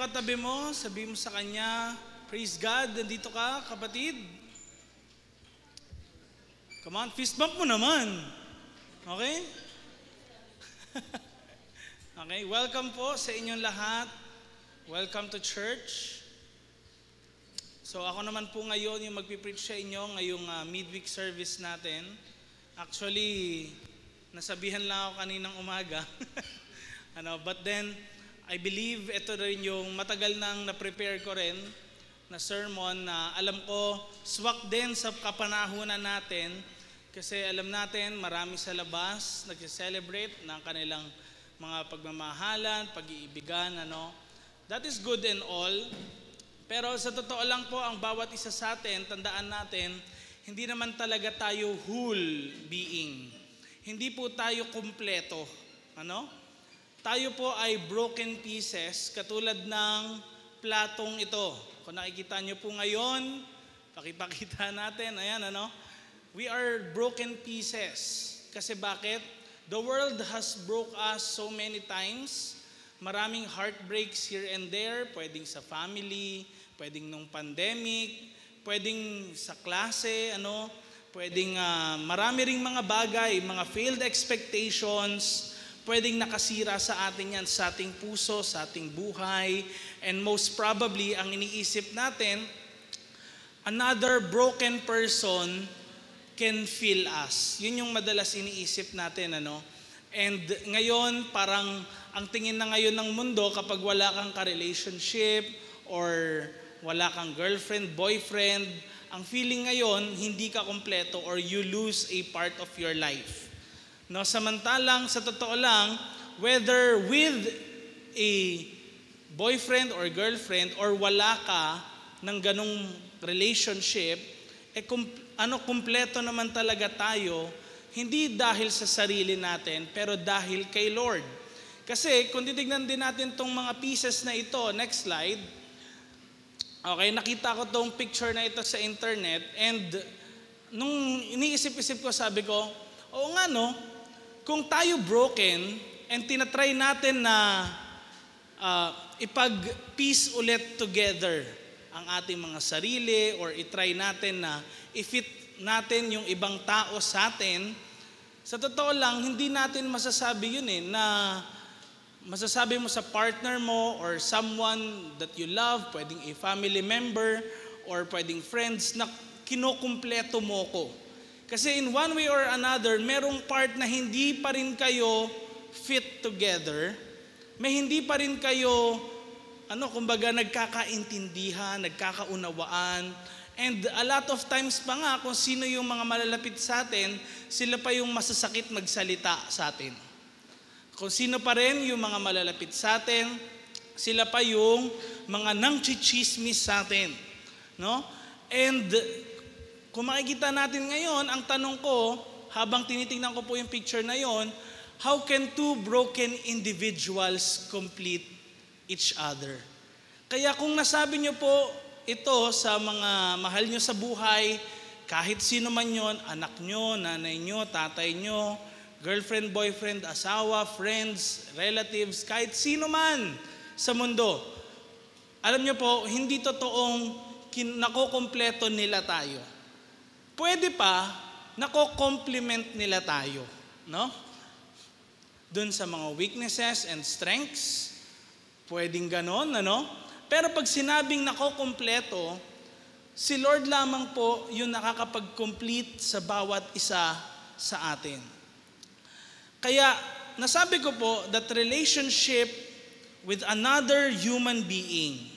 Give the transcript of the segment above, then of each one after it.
katabi mo, sabi mo sa kanya, praise God, nandito ka, kapatid. Come on, fist bump mo naman. Okay? Okay, welcome po sa inyong lahat. Welcome to church. So ako naman po ngayon yung magpipreach sa inyo ngayong midweek service natin. Actually, nasabihan lang ako kaninang umaga. But then, I believe ito rin yung matagal nang na-prepare ko rin na sermon na alam ko swak din sa kapanahunan natin kasi alam natin marami sa labas nag-celebrate ng kanilang mga pagmamahalan, pag-iibigan, That is good and all. Pero sa totoo lang po, ang bawat isa sa atin, tandaan natin, hindi naman talaga tayo whole being. Hindi po tayo kumpleto. Tayo po ay broken pieces katulad ng platong ito. Kung nakikita nyo po ngayon, pakipakita natin, ayan We are broken pieces. Kasi bakit? The world has broke us so many times. Maraming heartbreaks here and there, pwedeng sa family, pwedeng nung pandemic, pwedeng sa klase, pwedeng marami ring mga bagay, mga failed expectations, pwedeng nakasira sa atin yan, sa ating puso, sa ating buhay. And most probably, ang iniisip natin, another broken person can feel us. Yun yung madalas iniisip natin, And ngayon, parang ang tingin na ngayon ng mundo, kapag wala kang ka-relationship or wala kang girlfriend, boyfriend, ang feeling ngayon, hindi ka kompleto or you lose a part of your life. Samantalang sa totoo lang, whether with a boyfriend or girlfriend or wala ka ng ganong relationship, kumpleto naman talaga tayo, hindi dahil sa sarili natin, pero dahil kay Lord. Kasi kung titignan din natin tong mga pieces na ito, next slide. Okay, nakita ko tong picture na ito sa internet and nung iniisip-isip ko, sabi ko, oo nga kung tayo broken and tinatry natin na ipag-piece ulit together ang ating mga sarili or itry natin na i-fit natin yung ibang tao sa atin, sa totoo lang, hindi natin masasabi yun na masasabi mo sa partner mo or someone that you love, pwedeng a family member or pwedeng friends na kinukumpleto mo ko. Kasi in one way or another, merong part na hindi pa rin kayo fit together. May hindi pa rin kayo, kumbaga nagkakaintindihan, nagkakaunawaan. And a lot of times pa nga, kung sino yung mga malalapit sa atin, sila pa yung masasakit magsalita sa atin. Kung sino pa rin yung mga malalapit sa atin, sila pa yung mga nangchichismis sa atin. And kung makikita natin ngayon, ang tanong ko, habang tinitingnan ko po yung picture na yon, how can two broken individuals complete each other? Kaya kung nasabi nyo po ito sa mga mahal nyo sa buhay, kahit sino man yon, anak nyo, nanay nyo, tatay nyo, girlfriend, boyfriend, asawa, friends, relatives, kahit sino man sa mundo, alam nyo po, hindi totoong nakokompleto nila tayo. Pwede pa, nako-complement nila tayo, Doon sa mga weaknesses and strengths, pwedeng ganon, Pero pag sinabing nako-kompleto, si Lord lamang po yung nakakapag-complete sa bawat isa sa atin. Kaya, nasabi ko po that relationship with another human being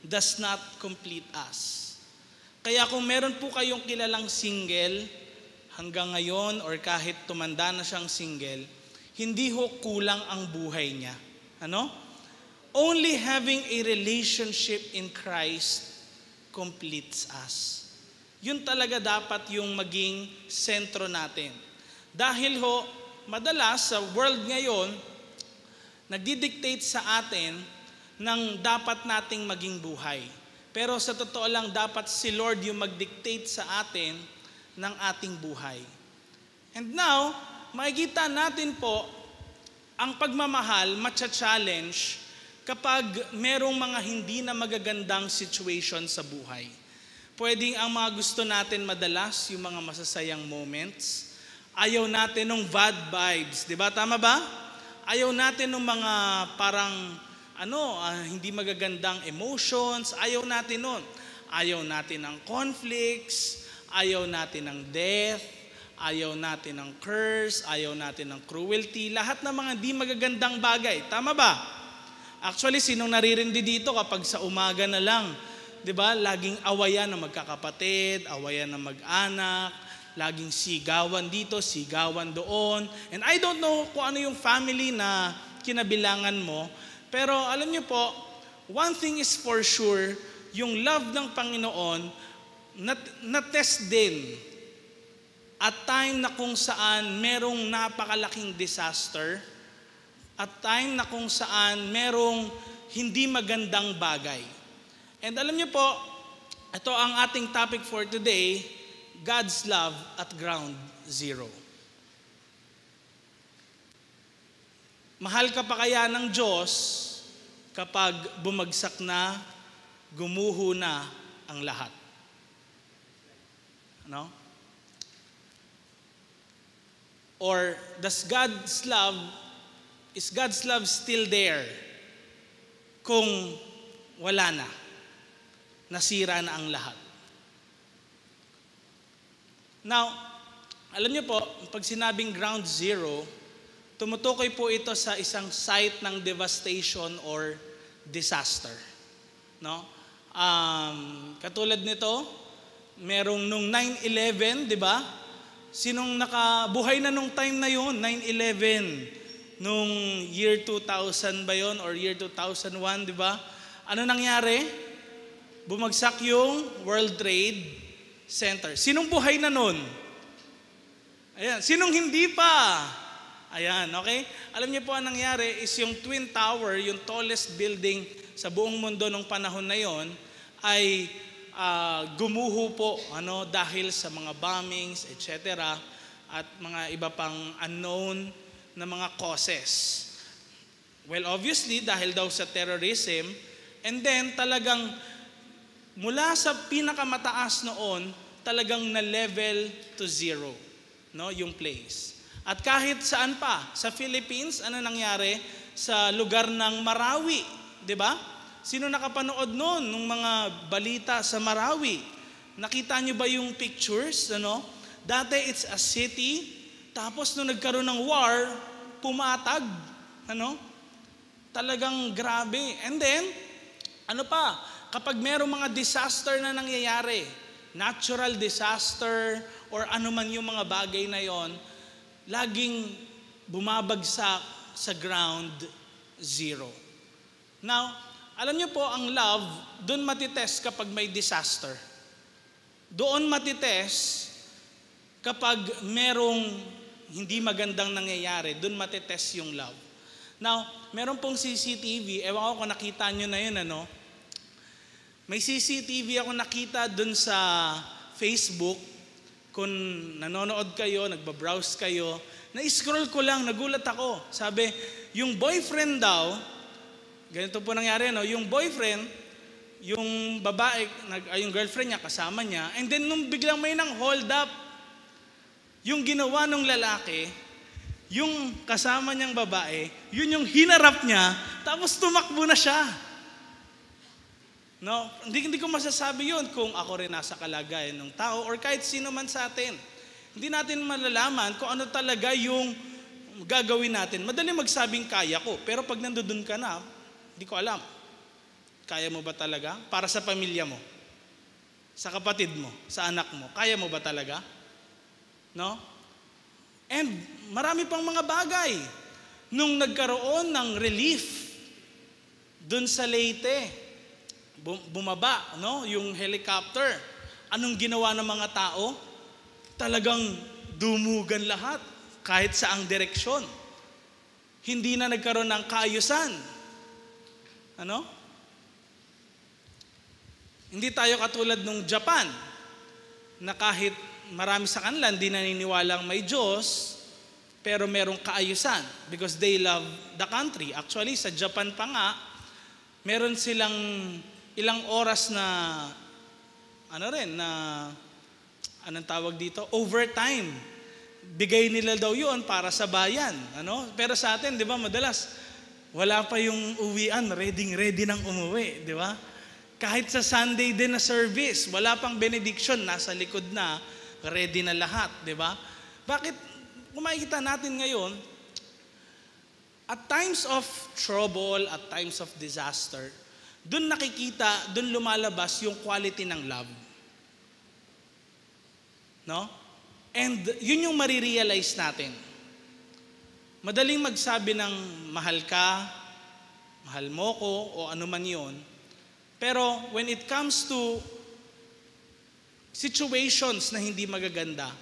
does not complete us. Kaya kung meron po kayong kilalang single hanggang ngayon or kahit tumanda na siyang single, hindi ho kulang ang buhay niya. Only having a relationship in Christ completes us. Yun talaga dapat yung maging sentro natin. Dahil madalas sa world ngayon, nagdidictate sa atin ng dapat nating maging buhay. Pero sa totoo lang, dapat si Lord yung mag-dictate sa atin ng ating buhay. And now, makikita natin po, ang pagmamahal, matcha-challenge kapag merong mga hindi na magagandang situation sa buhay. Pwedeng ang mga gusto natin madalas, yung mga masasayang moments. Ayaw natin ng bad vibes, di ba? Tama ba? Ayaw natin ng mga parang hindi magagandang emotions. Ayaw natin nun. Ayaw natin ng conflicts. Ayaw natin ng death. Ayaw natin ng curse. Ayaw natin ng cruelty. Lahat ng mga di magagandang bagay. Tama ba? Actually, sinong naririndi dito kapag sa umaga na lang, di ba? Laging awayan ng magkakapatid, awayan ng mag-anak, laging sigawan dito, sigawan doon. And I don't know kung ano yung family na kinabilangan mo, pero alam niyo po, one thing is for sure, yung love ng Panginoon, na-test din at time na kung saan merong napakalaking disaster, at time na kung saan merong hindi magandang bagay. And alam niyo po, ito ang ating topic for today, God's love at ground zero. Mahal ka pa kaya ng Diyos kapag bumagsak na, gumuho na ang lahat? Ano? Or is God's love still there kung wala na? Nasira na ang lahat. Now, alam niyo po, pag sinabing ground zero, tumutukoy po ito sa isang site ng devastation or disaster. No? Katulad nito, merong nung 9/11, di ba? Sinong nakabuhay na nung time na yun, 9/11? Nung year 2000 ba yun or year 2001, di ba? Ano nangyari? Bumagsak yung World Trade Center. Sinong buhay na nun? Ayan. Sinong hindi pa? Ayan, okay? Alam niyo po ang nangyari is yung Twin Tower, yung tallest building sa buong mundo nung panahon na yon, ay gumuho po dahil sa mga bombings, etc. at mga iba pang unknown na mga causes. Well, obviously, dahil daw sa terrorism, and then talagang mula sa pinakamataas noon, talagang na-level to zero, no, yung place. At kahit saan pa, sa Philippines, ano nangyari? Sa lugar ng Marawi, di ba? Sino nakapanood noon ng mga balita sa Marawi? Nakita niyo ba yung pictures? Dati it's a city, tapos nung nagkaroon ng war, pumatag. Talagang grabe. And then, kapag merong mga disaster na nangyayari, natural disaster, or ano man yung mga bagay na yon, laging bumabagsak sa ground zero. Now, alam niyo po, ang love, doon matitest kapag may disaster. Doon matitest kapag merong hindi magandang nangyayari, doon matitest yung love. Now, meron pong CCTV, ewan ko kung nakita nyo na yun, May CCTV ako nakita doon sa Facebook, kung nanonood kayo, nagbabrowse kayo, na-scroll ko lang, nagulat ako. Sabi, yung boyfriend daw, ganito po nangyari, yung boyfriend, yung babae, yung girlfriend niya, kasama niya, and then nung biglang may nang hold up, yung ginawa ng lalaki, yung kasama niyang babae, yun yung hinarap niya, tapos tumakbo na siya. No? Hindi ko masasabi yun kung ako rin nasa kalagayan ng tao or kahit sino man sa atin. Hindi natin malalaman kung ano talaga yung gagawin natin. Madali magsabing kaya ko, pero pag nandoon ka na, hindi ko alam. Kaya mo ba talaga? Para sa pamilya mo, sa kapatid mo, sa anak mo, kaya mo ba talaga? No? And marami pang mga bagay. Nung nagkaroon ng relief dun sa Leyte, bumaba, yung helicopter. Anong ginawa ng mga tao? Talagang dumugan lahat, kahit saang direksyon. Hindi na nagkaroon ng kaayusan. Hindi tayo katulad nung Japan, na kahit marami sa kanila hindi naniniwalang may Diyos, pero merong kaayusan because they love the country. Actually, sa Japan pa nga, Meron silang ilang oras na, anong tawag dito? Overtime. Bigay nila daw yun para sa bayan. Pero sa atin, di ba, madalas, wala pa yung uwian, ready nang umuwi, di ba? Kahit sa Sunday din na service, wala pang benediction, nasa likod na, ready na lahat, di ba? Bakit, kung makikita natin ngayon, at times of trouble, at times of disaster, doon lumalabas yung quality ng love. No? And yun yung marirealize natin. Madaling magsabi ng mahal ka, mahal mo ko, o ano man yun. Pero when it comes to situations na hindi magaganda,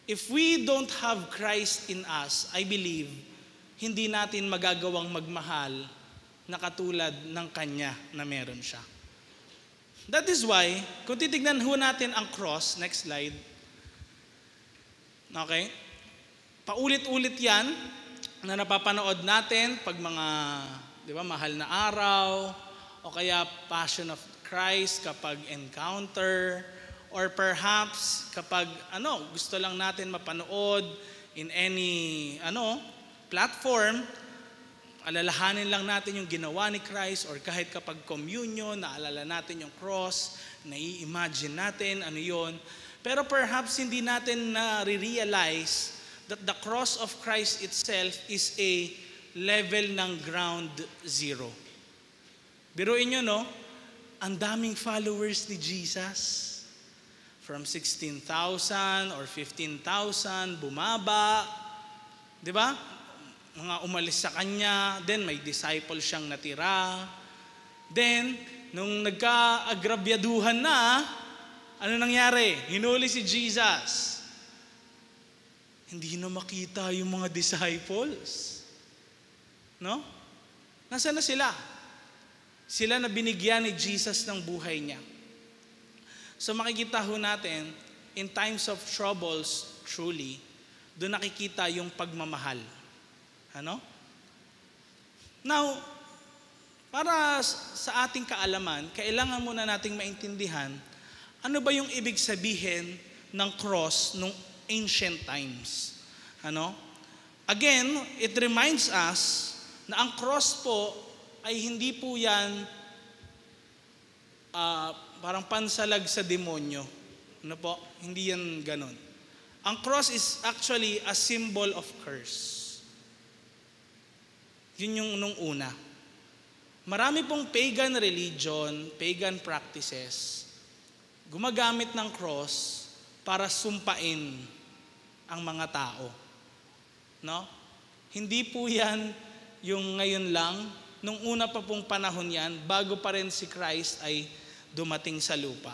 if we don't have Christ in us, I believe, hindi natin magagawang magmahal na katulad ng Kanya na meron siya. That is why, kung titignan ho natin ang cross, next slide, okay? Paulit-ulit yan na napapanood natin pag mga, di ba, mahal na araw, o kaya Passion of Christ kapag encounter, or perhaps kapag gusto lang natin mapanood in any platform, alalahanin lang natin yung ginawa ni Christ, or kahit kapag communion, naalala natin yung cross, nai-imagine natin ano yun. Pero perhaps hindi natin na-realize that the cross of Christ itself is a level ng ground zero. Biruin nyo, no? Ang daming followers ni Jesus. From 16,000 or 15,000, bumaba. Di ba? Mga umalis sa kanya. Then may disciple siyang natira. Then, nung nagka-agrabyaduhan na, ano nangyari? Hinuli si Jesus. Hindi na makita yung mga disciples. No? Nasaan na sila? Sila na binigyan ni Jesus ng buhay niya. So makikita ho natin, in times of troubles, truly, doon nakikita yung pagmamahal. Now, para sa ating kaalaman, kailangan muna nating maintindihan, ano ba yung ibig sabihin ng cross nung ancient times? Again, it reminds us na ang cross po ay hindi po yan parang pansalag sa demonyo. Hindi yan ganon. Ang cross is actually a symbol of curse. Yun yung nung una. Marami pong pagan religion, pagan practices, gumagamit ng cross para sumpain ang mga tao. Hindi po yan yung ngayon lang. Nung una pa pong panahon yan, bago pa rin si Christ ay dumating sa lupa.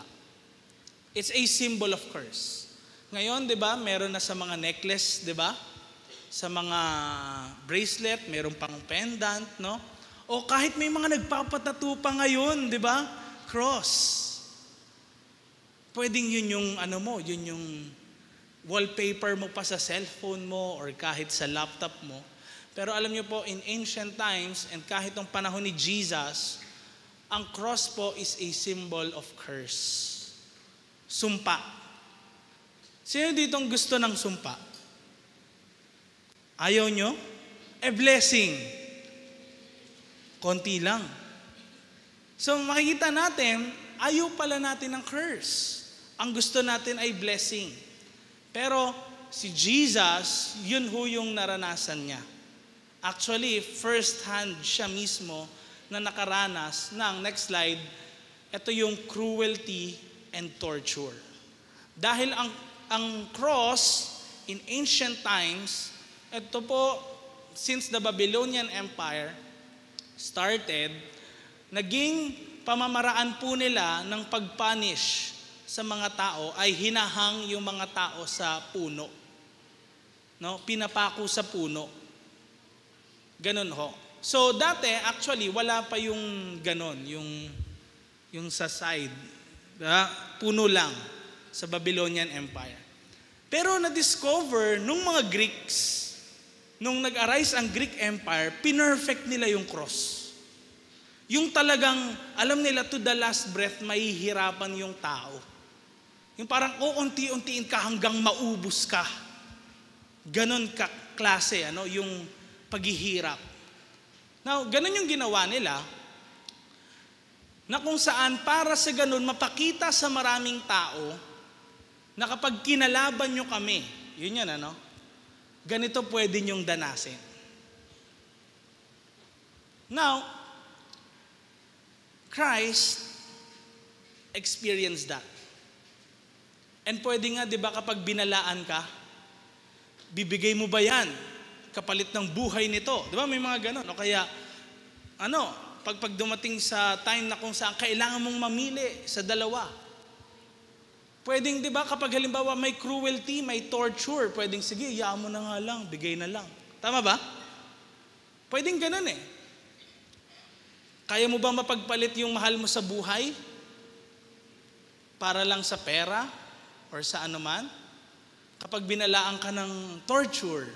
It's a symbol of curse. Ngayon, di ba, meron na sa mga necklace, di ba? Sa mga bracelet, meron pang pendant, no? O kahit may mga nagpapatattoo pa ngayon, di ba? Cross. Pwedeng yun yung, yun yung wallpaper mo pa sa cellphone mo or kahit sa laptop mo. Pero alam niyo po, in ancient times, and kahit nung panahon ni Jesus, ang cross po is a symbol of curse. Sumpa. Sino ditong gusto ng sumpa? Ayaw nyo? A blessing. Konti lang. So makikita natin, ayaw pala natin ng curse. Ang gusto natin ay blessing. Pero si Jesus, yun ho yung naranasan niya. Actually, first hand siya mismo na nakaranas ng, next slide, ito yung cruelty and torture. Dahil ang cross in ancient times, ito po, since the Babylonian Empire started, naging pamamaraan po nila ng pagpunish sa mga tao ay hinahang yung mga tao sa puno. Pinapako sa puno. Ganon ho. So dati, actually, wala pa yung ganon, yung sa side. Puno lang sa Babylonian Empire. Pero na-discover nung mga Greeks, nung nag-arise ang Greek Empire, pinerfect nila yung cross. Yung talagang, alam nila to the last breath, mahihirapan yung tao. Yung parang uunti-untiin ka hanggang maubos ka. Ganon ka klase, yung paghihirap. Now, ganon yung ginawa nila, na kung saan para sa ganon, mapakita sa maraming tao, na kapag kinalaban nyo kami, yun yan, ganito pwede nyong danasin. Now, Christ experienced that. And pwede nga, di ba, kapag binalaan ka, bibigay mo ba yan? Kapalit ng buhay nito. Di ba, may mga ganon. O kaya, pag dumating sa time na kung saan kailangan mong mamili sa dalawa. Pwedeng, di ba, kapag halimbawa may cruelty, may torture, pwedeng, sige, iyaan mo na nga lang, bigay na lang. Tama ba? Pwedeng ganon eh. Kaya mo ba mapagpalit yung mahal mo sa buhay? Para lang sa pera? Or sa anuman? Kapag binalaan ka ng torture,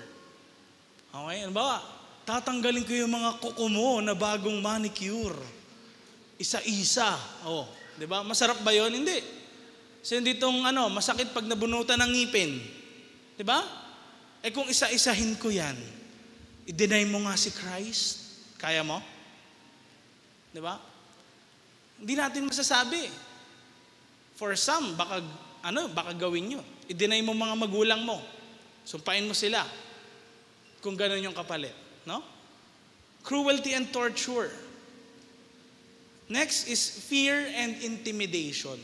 okay, ano ba? Tatanggalin ko yung mga kuko mo na bagong manicure. Isa-isa. Oh, di ba? Masarap ba yun? Hindi. So hindi itong masakit pag nabunutan ng ngipin. Di ba? Eh kung isa-isahin ko yan, i-deny mo nga si Christ. Kaya mo? Di ba? Hindi natin masasabi. For some, baka gawin nyo? I-deny mo mga magulang mo. Sumpain mo sila. Kung gano'n yung kapalit. No? Cruelty and torture. Next is fear and intimidation.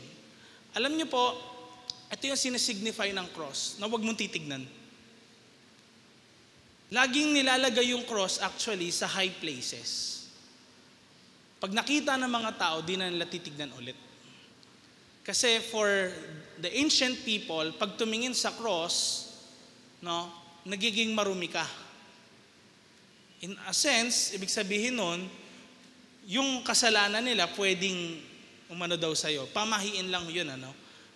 Alam nyo po, ito yung sinisignify ng cross na huwag mong titignan. Laging nilalagay yung cross actually sa high places. Pag nakita ng mga tao, di na nila titignan ulit. Kasi for the ancient people, pag tumingin sa cross, nagiging marumi ka. In a sense, ibig sabihin nun, yung kasalanan nila pwedeng umano daw sa'yo. Pamahiin lang yun,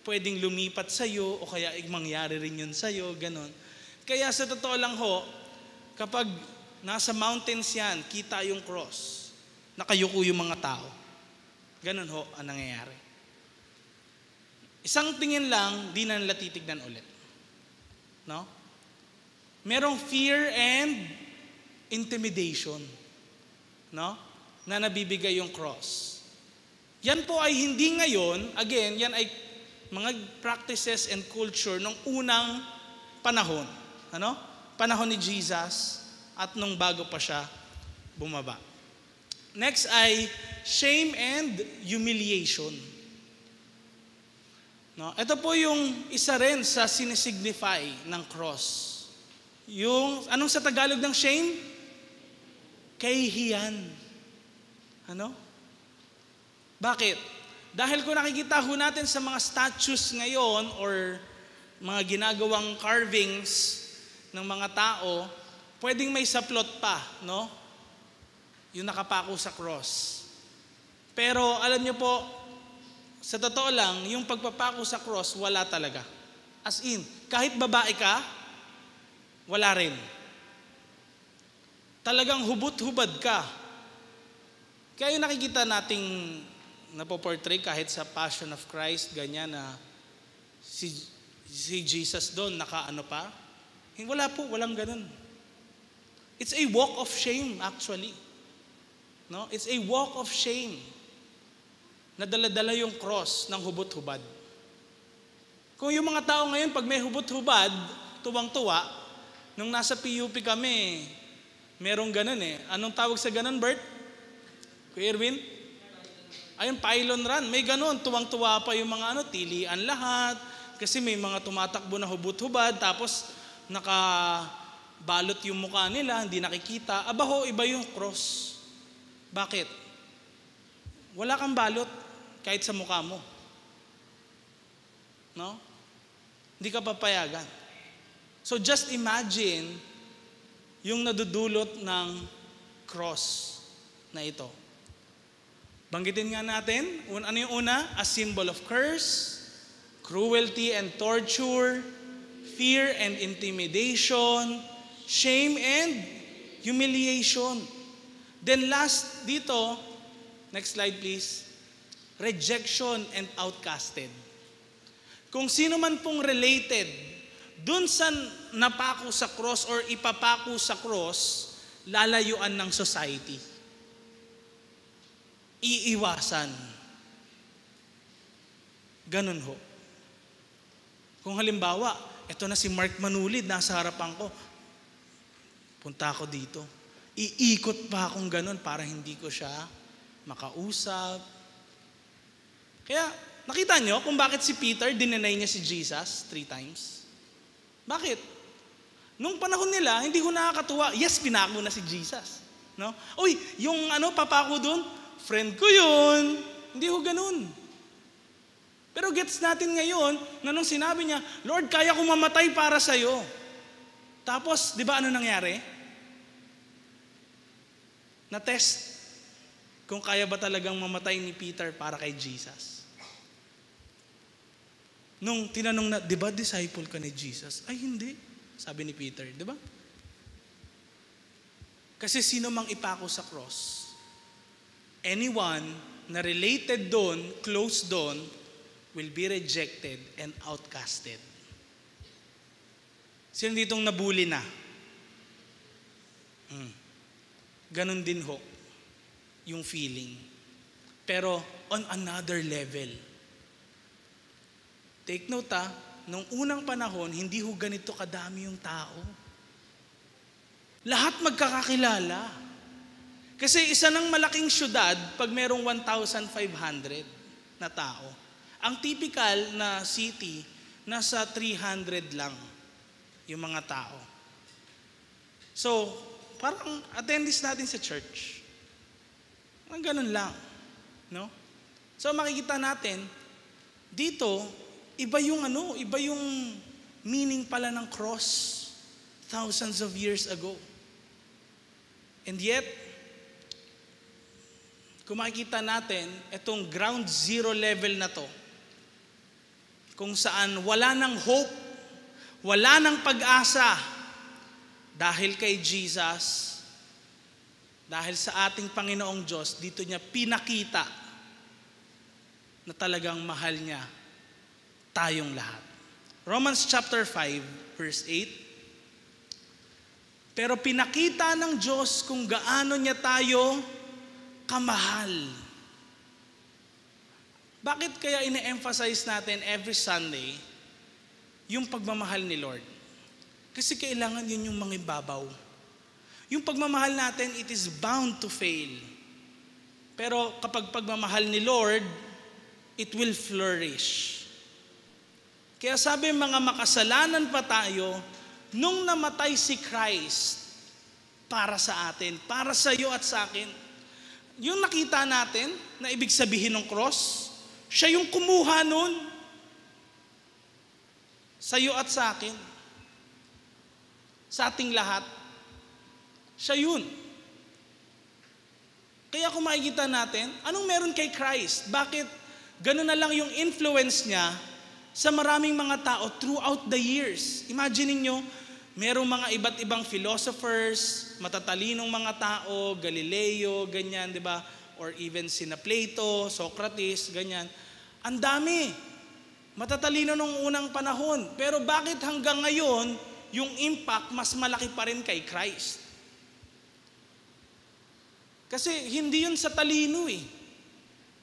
Pwedeng lumipat sa'yo o kaya mangyari rin yun sa'yo, ganon. Kaya sa totoo lang ho, kapag nasa mountains yan, kita yung cross, nakayuko yung mga tao. Ganon ho ang nangyayari. Isang tingin lang, di na nila titignan ulit. No? Merong fear and intimidation. No? Na nabibigay yung cross. Yan po ay hindi ngayon, again, yan ay mga practices and culture nung unang panahon. Panahon ni Jesus at nung bago pa siya bumaba. Next ay shame and humiliation. Ito po yung isa rin sa sinisignify ng cross. Yung, anong sa Tagalog ng shame? Kahihiyan. Bakit? Dahil kung nakikita ho natin sa mga statues ngayon or mga ginagawang carvings ng mga tao, pwedeng may saplot pa, yung nakapako sa cross. Pero alam niyo po, sa totoo lang, yung pagpapako sa cross, wala talaga. As in, kahit babae ka, wala rin. Talagang hubot-hubad ka. Kaya yung nakikita nating napoportray kahit sa Passion of Christ, ganyan na si Jesus doon, nakaano pa. Wala po, walang ganun. It's a walk of shame actually. It's a walk of shame. Nadala-dala yung cross ng hubot-hubad. Kung yung mga tao ngayon, pag may hubot-hubad, tuwang-tuwa, nung nasa PUP kami, merong ganun eh. Anong tawag sa ganun, Bert? Kuya Erwin? Ayun, pylon run. May ganun, tuwang-tuwa pa yung mga tilian lahat. Kasi may mga tumatakbo na hubot-hubad, tapos nakabalot yung mukha nila, hindi nakikita. Abaho, iba yung cross. Bakit? Wala kang balot. Kahit sa mukha mo. Hindi ka papayagan. So just imagine yung nadudulot ng cross na ito. Banggitin nga natin, ano yung una? A symbol of curse, cruelty and torture, fear and intimidation, shame and humiliation. Then last dito, Next slide please. Rejection and outcasted. Kung sino man pong related dun sa napako sa cross or ipapako sa cross, lalayuan ng society. Iiwasan. Ganun ho. Kung halimbawa, eto na si Mark Manulid, nasa harapan ko, punta ako dito. Iikot pa akong ganun para hindi ko siya makausap. Kaya, nakita nyo kung bakit si Peter dinenay niya si Jesus 3 times? Bakit? Nung panahon nila, hindi ko nakakatuwa. Yes, pinako na si Jesus. No? Uy, yung papako dun, friend ko yun. Hindi ko ganun. Pero gets natin ngayon na nung sinabi niya, Lord, kaya ko mamatay para sa'yo. Tapos, di ba ano nangyari? Na-test kung kaya ba talagang mamatay ni Peter para kay Jesus. Nung tinanong na, di ba disciple ka ni Jesus? Ay, hindi. Sabi ni Peter, di ba? Kasi sino mang ipako sa cross, anyone na related doon, close doon, will be rejected and outcasted. Sino ditong nabuli na? Ganon din ho, yung feeling. Pero on another level. Take note nung unang panahon, hindi ho ganito kadami yung tao. Lahat magkakakilala. Kasi isa ng malaking syudad, pag merong 1,500 na tao, ang typical na city, nasa 300 lang yung mga tao. So, parang attendees natin sa church. Ang ganun lang. No? So, makikita natin, dito, iba yung meaning pala ng cross thousands of years ago. And yet, kung makikita natin, itong ground zero level na to, kung saan wala ng hope, wala ng pag-asa, dahil kay Jesus, dahil sa ating Panginoong Diyos, dito niya pinakita na talagang mahal niya tayong lahat. Romans chapter 5, verse 8. Pero pinakita ng Diyos kung gaano niya tayo kamahal. Bakit kaya ine-emphasize natin every Sunday yung pagmamahal ni Lord? Kasi kailangan yun yung mangibabaw. Yung pagmamahal natin, it is bound to fail. Pero kapag pagmamahal ni Lord, it will flourish. Kaya sabi mga makasalanan pa tayo, nung namatay si Christ para sa atin, para sa iyo at sa akin, yung nakita natin na ibig sabihin ng cross, siya yung kumuha nun sa iyo at sa akin, sa ating lahat. Siya yun. Kaya kung makikita natin, anong meron kay Christ? Bakit ganun na lang yung influence niya sa maraming mga tao throughout the years? Imagine niyo, merong mga iba't ibang philosophers, matatalinong mga tao, Galileo, ganyan, di ba? Or even sina Plato, Socrates, ganyan. Ang dami. Matatalino nung unang panahon. Pero bakit hanggang ngayon, yung impact mas malaki pa rin kay Christ? Kasi hindi yun sa talino eh.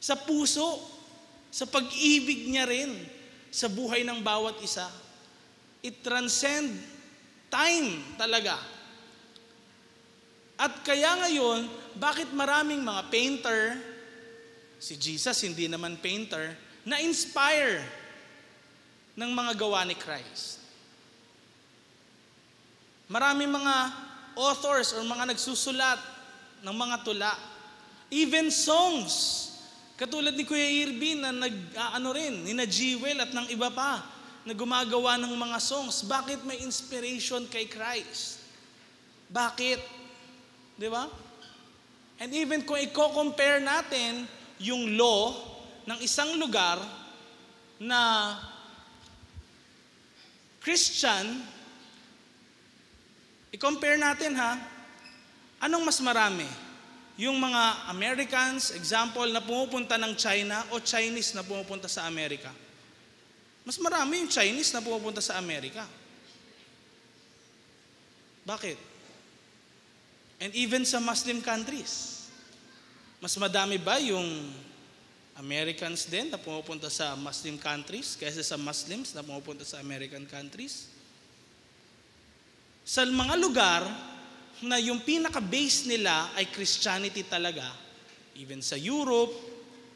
Sa puso, sa pag-ibig niya rin sa buhay ng bawat isa. It transcends time talaga. At kaya ngayon, bakit maraming mga painter, si Jesus hindi naman painter, na-inspire ng mga gawa ni Christ. Maraming mga authors or mga nagsusulat ng mga tula. Even songs. Katulad ni Kuya Irvin na nina Jewel at ng iba pa na gumagawa ng mga songs. Bakit may inspiration kay Christ? Bakit? Di ba? And even kung i-compare natin yung law ng isang lugar na Christian, i-compare natin anong mas marami? yung mga Americans, example, na pumupunta ng China o Chinese na pumupunta sa Amerika? Mas marami yung Chinese na pumupunta sa Amerika. Bakit? And even sa Muslim countries, mas madami ba yung Americans din na pumupunta sa Muslim countries kaysa sa Muslims na pumupunta sa American countries? Sa mga lugar na yung pinaka-base nila ay Christianity talaga, even sa Europe,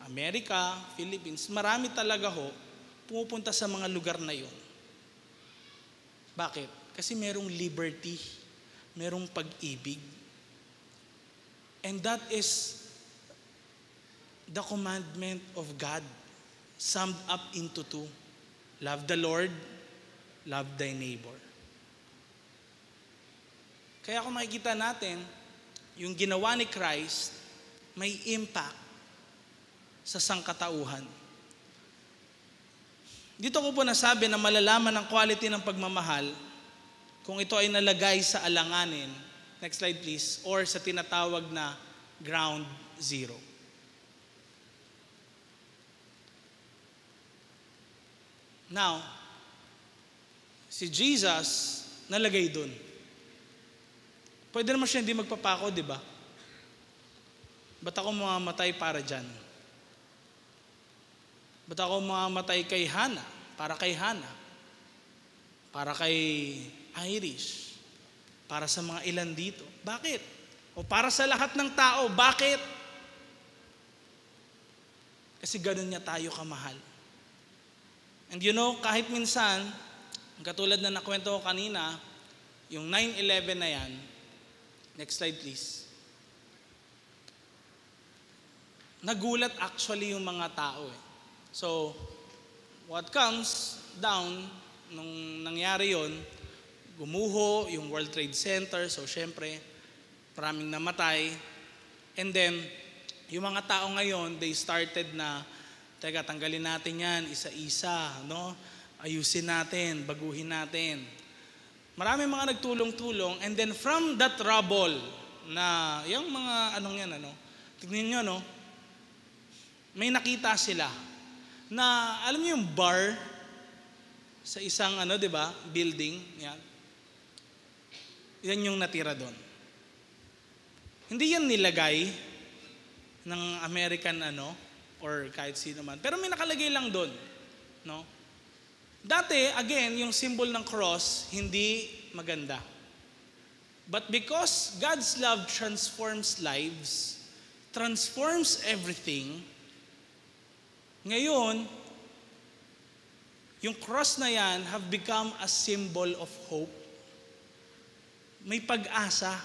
America, Philippines, marami talaga pumupunta sa mga lugar na yun. Bakit? Kasi merong liberty, merong pag-ibig. And that is the commandment of God summed up into two. Love the Lord, love thy neighbor. Kaya kung makikita natin, yung ginawa ni Christ, may impact sa sangkatauhan. Dito ko po nasabi na malalaman ang quality ng pagmamahal kung ito ay nalagay sa alanganin, next slide please, or sa tinatawag na ground zero. Now, si Jesus nalagay dun. Pwede naman siya hindi magpapako, di ba? Ba't ako mamamatay para dyan? Ba't ako mamamatay kay Hana? Para kay Hana? Para kay Irish? Para sa mga ilan dito? Bakit? O para sa lahat ng tao? Bakit? Kasi ganun niya tayo kamahal. And you know, kahit minsan, katulad na nakwento ko kanina, yung 9/11 na yan, next slide please. Nagulat actually yung mga tao eh. So, what comes down, nung nangyari yon, gumuho yung World Trade Center, so syempre, maraming namatay. And then, yung mga tao ngayon, they started na, teka, tanggalin natin yan, isa-isa, no? Ayusin natin, baguhin natin. Marami mga nagtulong-tulong, and then from that rubble na yung mga anong yan, tignan nyo, no? May nakita sila na, alam niyo yung bar sa isang di ba, building, yan. Yan yung natira doon. Hindi yan nilagay ng American or kahit sino man, pero may nakalagay lang doon, no? Dati, again, yung symbol ng cross, hindi maganda. But because God's love transforms lives, transforms everything, ngayon, yung cross na yan have become a symbol of hope. May pag-asa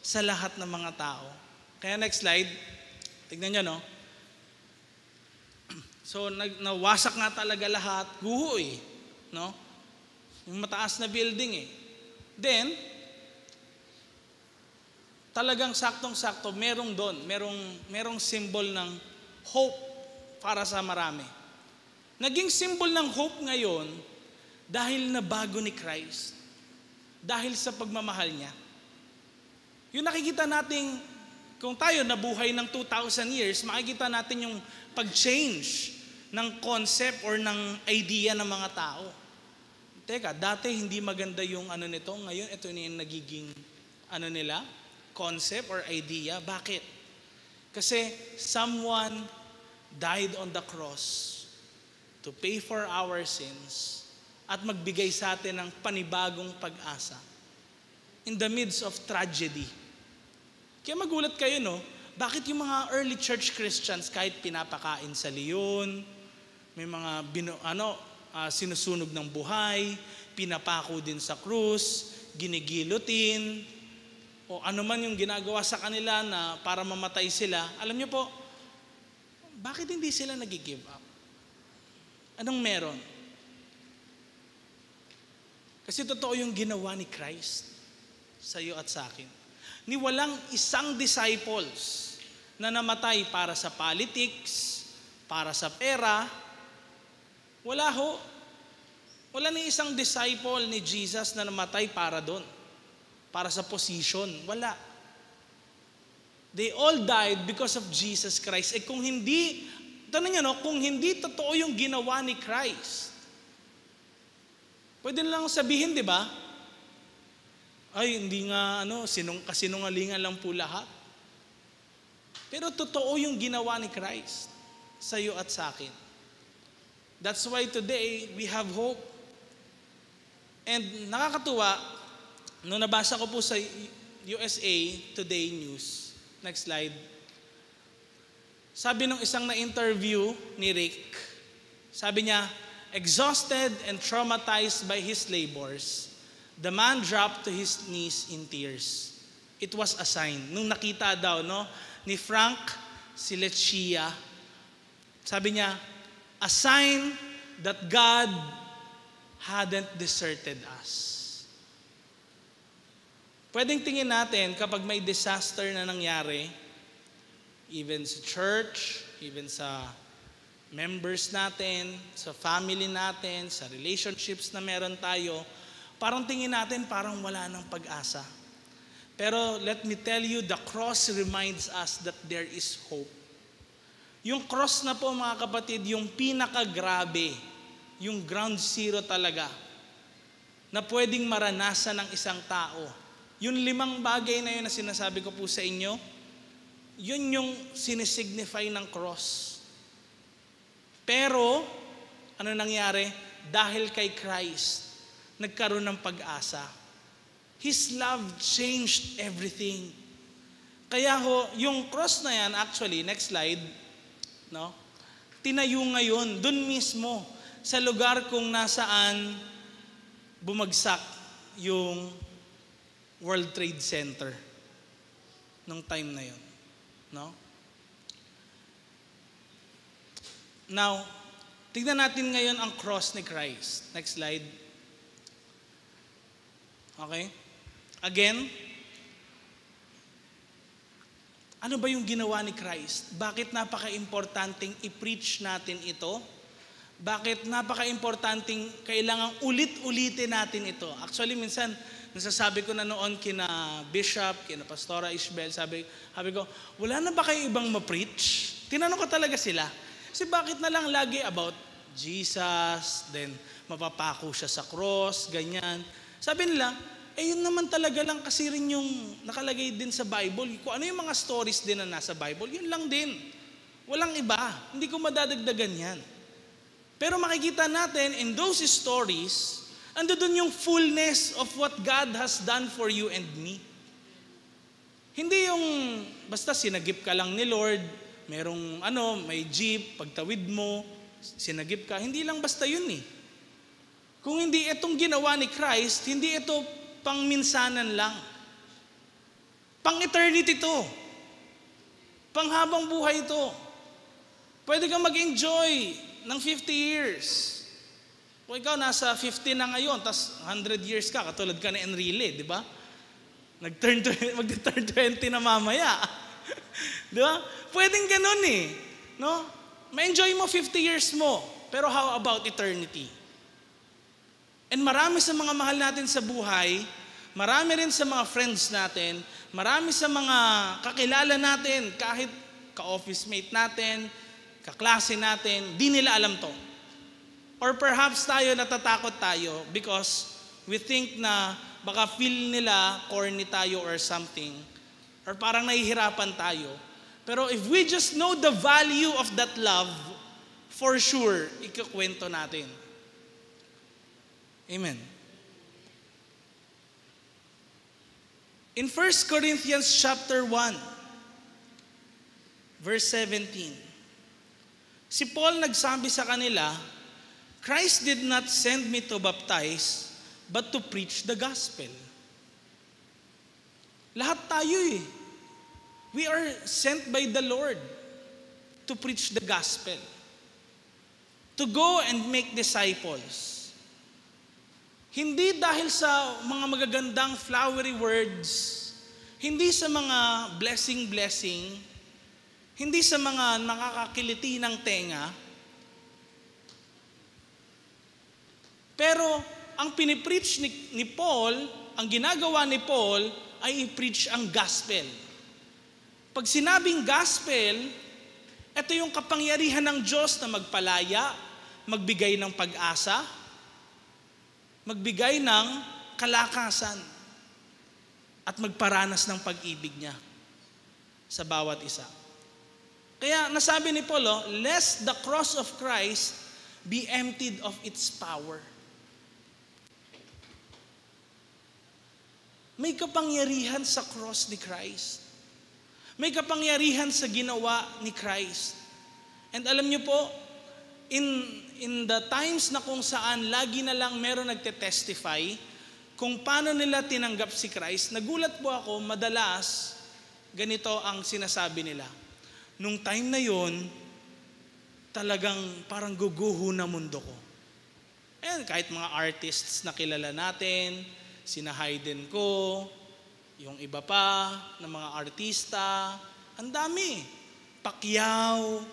sa lahat ng mga tao. Kaya next slide, tignan nyo, no? So, nawasak nga talaga lahat. Guho eh. No? Yung mataas na building eh. Then, talagang saktong-sakto, merong doon. Merong symbol ng hope para sa marami. Naging symbol ng hope ngayon dahil nabago ni Christ. Dahil sa pagmamahal niya. Yung nakikita natin, kung tayo nabuhay ng 2,000 years, makikita natin yung pag-change ng concept or ng idea ng mga tao. Teka, dati hindi maganda yung nito, ngayon ito yung nagiging nila, concept or idea. Bakit? Kasi someone died on the cross to pay for our sins at magbigay sa atin ng panibagong pag-asa in the midst of tragedy. Kaya magulat kayo, no? Bakit yung mga early church Christians kahit pinapakain sa leon, may mga sinusunog ng buhay, pinapako din sa krus, ginigilutin, o ano man yung ginagawa sa kanila na para mamatay sila, alam niyo po, bakit hindi sila nag-give up? Anong meron? Kasi totoo yung ginawa ni Christ sa iyo at sa akin. Ni walang isang disciples na namatay para sa politics, para sa pera. Wala ho. Wala ni isang disciple ni Jesus na namatay para doon. Para sa position. Wala. They all died because of Jesus Christ. Kung hindi, tanong nyo, kung hindi totoo yung ginawa ni Christ, pwede lang sabihin, di ba? Ay, hindi nga, kasinungalingan lang po lahat. Pero totoo yung ginawa ni Christ sa iyo at sa akin. That's why today, we have hope. And nakakatuwa, nung nabasa ko po sa USA Today News, next slide, sabi nung isang na-interview ni Rick, sabi niya, exhausted and traumatized by his labors, the man dropped to his knees in tears. It was a sign. Nung nakita daw, ni Frank Silechia, sabi niya, a sign that God hadn't deserted us. Pwedeng tingin natin kapag may disaster na nangyari, even sa church, even sa members natin, sa family natin, sa relationships na meron tayo, parang tingin natin parang wala ng pag-asa. Pero let me tell you, the cross reminds us that there is hope. Yung cross na po mga kapatid, yung pinakagrabe, yung ground zero talaga, na pwedeng maranasan ng isang tao. Yung 5 bagay na yun na sinasabi ko po sa inyo, yun yung sinisignify ng cross. Pero, ano nangyari? Dahil kay Christ, nagkaroon ng pag-asa. His love changed everything. Kaya yung cross na yan, actually, next slide, tinayo ngayon, dun mismo, sa lugar kung nasaan bumagsak yung World Trade Center nung time na yun. Now, tignan natin ngayon ang cross ni Christ. Next slide. Okay? Again, ano ba yung ginawa ni Christ? Bakit napaka-importanting i-preach natin ito? Bakit napaka-importanting kailangang ulit-ulitin natin ito? Actually, minsan, nasasabi ko na noon kina Bishop, kina Pastora Isabel, sabi ko, wala na ba kayo ibang ma-preach? Tinanong ko talaga sila. Kasi bakit na lang lagi about Jesus, then mapapako siya sa cross, ganyan. Sabi nila, yun naman talaga lang kasi rin yung nakalagay din sa Bible. Kung ano yung mga stories din na nasa Bible, yun lang din. Walang iba. Hindi ko madadagdagan yan. Pero makikita natin, in those stories, ando dun yung fullness of what God has done for you and me. Hindi yung basta sinagip ka lang ni Lord, merong may jeep, pagtawid mo, sinagip ka. Hindi lang basta yun eh. Kung hindi itong ginawa ni Christ, hindi ito pang-minsanan lang. Pang-eternity to. Pang-habang buhay to. Pwede kang mag-enjoy ng 50 years. Kung ikaw nasa 50 na ngayon, tas 100 years ka, katulad ka ni Enrile, di ba? Mag-turn 20 na mamaya. Di ba? Pwedeng ganun eh. Ma-enjoy mo 50 years mo, pero how about eternity? And marami sa mga mahal natin sa buhay, marami rin sa mga friends natin, marami sa mga kakilala natin, kahit ka-office mate natin, kaklase natin, di nila alam to. Or perhaps natatakot tayo because we think na baka feel nila corny tayo or something, or parang nahihirapan tayo. Pero if we just know the value of that love, for sure, ikukwento natin. Amen. In 1 Corinthians chapter 1, verse 17, si Paul nagsabi sa kanila, Christ did not send me to baptize, but to preach the gospel. Lahat tayo eh. We are sent by the Lord to preach the gospel. To go and make disciples. Hindi dahil sa mga magagandang flowery words, hindi sa mga blessing, hindi sa mga nakakakiliti ng tenga, pero ang pinipreach ni Paul, ang ginagawa ni Paul ay i-preach ang gospel. Pag sinabing gospel, ito yung kapangyarihan ng Diyos na magpalaya, magbigay ng pag-asa, magbigay ng kalakasan, at magparanas ng pag-ibig niya sa bawat isa. Kaya nasabi ni Paul, lest the cross of Christ be emptied of its power. May kapangyarihan sa cross ni Christ. May kapangyarihan sa ginawa ni Christ. And alam niyo po, in the times na kung saan lagi na lang meron nagte-testify kung paano nila tinanggap si Christ, nagulat po ako, madalas ganito ang sinasabi nila. Nung time na yon, talagang parang guguho na mundo ko. And kahit mga artists na kilala natin, sina Hayden ko, yung iba pa na mga artista, ang dami. Pacquiao.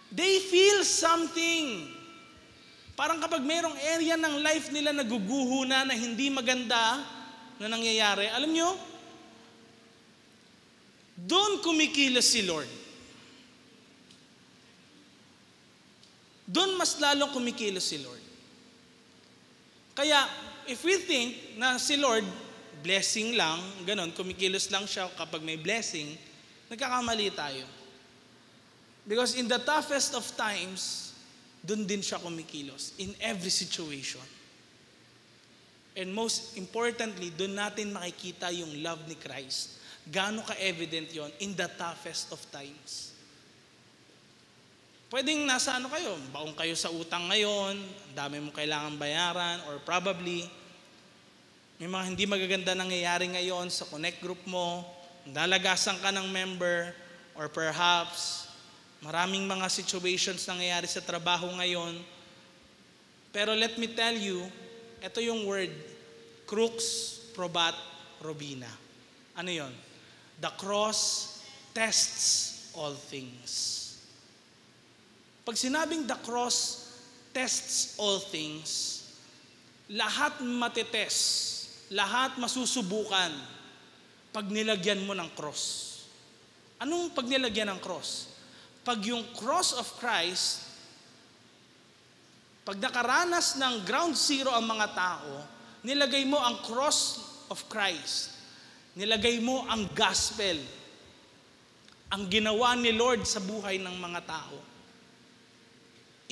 They feel something. Parang kapag mayroong area ng life nila naguguho na hindi maganda na nangyayari, alam nyo, doon kumikilos si Lord. Doon mas lalong kumikilos si Lord. Kaya, if we think na si Lord, blessing lang, ganon, kumikilos lang siya kapag may blessing, nagkakamali tayo. Because in the toughest of times, doon din siya kumikilos. In every situation. And most importantly, doon natin makikita yung love ni Christ. Gaano ka-evident yon in the toughest of times. Pwedeng nasa kayo, baong kayo sa utang ngayon, ang dami mo kailangan bayaran, or probably, may mga hindi magaganda nangyayari ngayon sa connect group mo, dalagasan ka ng member, or perhaps, maraming mga situations nangyayari sa trabaho ngayon. Pero let me tell you, ito yung word, crux probat robina. Ano yon? The cross tests all things. Pag sinabing the cross tests all things, lahat matitest, lahat masusubukan pag nilagyan mo ng cross. Anong pag nilagyan ng cross? Pag yung cross of Christ, pag nakaranas ng ground zero ang mga tao, nilagay mo ang cross of Christ. Nilagay mo ang gospel, ang ginawa ni Lord sa buhay ng mga tao.